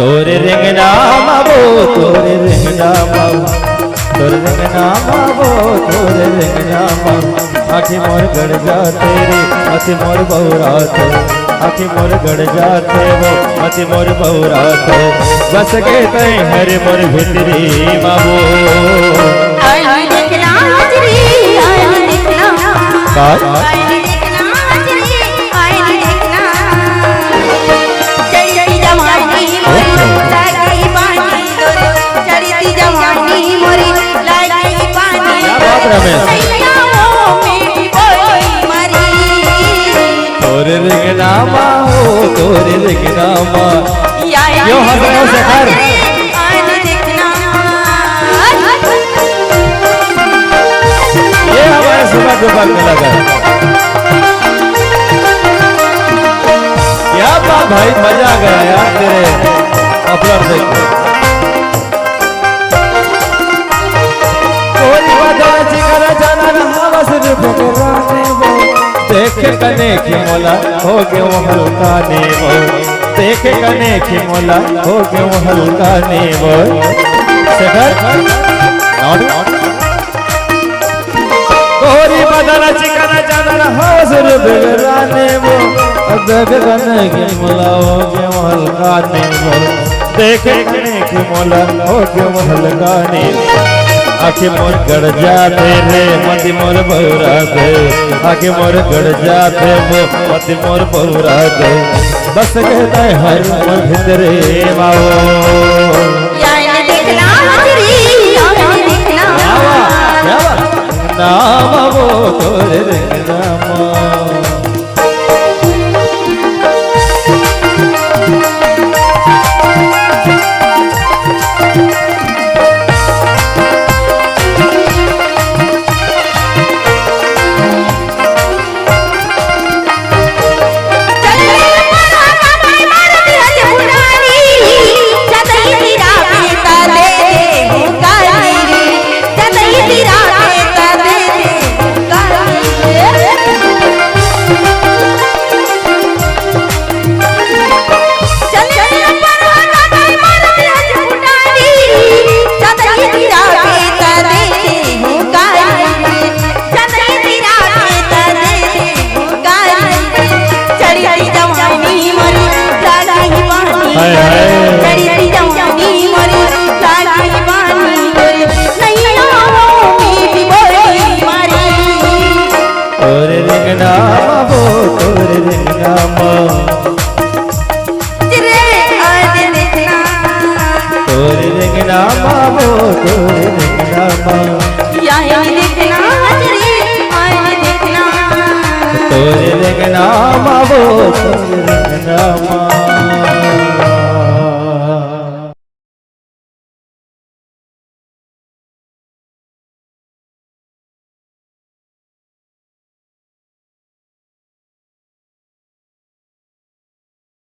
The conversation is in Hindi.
तोरे रिंगना मावो तोरे रिंगना मावो तोरे रिंगना मावो तोरे रिंगना मावो आखी मोर गड़ जाते रे अति मोर बहुरात आखी मोर गड़ जाते वो अति मोर बहुरात बस के तय हरे मोर भितरी मावो आई देखना हजरी आई देखना आई देखना हजरी आई देखना चढ़ती जवानी मोरी लागी पानी चढ़ती जवानी मोरी लागी पानी तोरे रिंगना मावो तोरे रिंगना मा यो हंस रहे हो शेखर ये हमारे सुबह दोपहर में लगा क्या बात भाई मजा आ गया यार तेरे अपलोड देख के कोई बात चिकन जाना रहा बस रुपराने वो देख कने की मोला हो गए वो हल्का ने वो देख कने की मोला हो गए वो हल्का ने वो शेखर कोरी बदला चिकन जाना हाजिर बिगराने वो देख कने की मोला हो गए वो हल्का ने वो देख कने की मोला हो गए वो हल्का ने आखी मोर गड़ जाते रे मति मोर बहुरा दे आखी मोर गड़ जाते वो मति मोर बहुरा दे बस कहता है हर मोर भितरे माओ देखना देखना नाम वो तोरे नाम तोरे रिंगना मावो तोरे रिंगना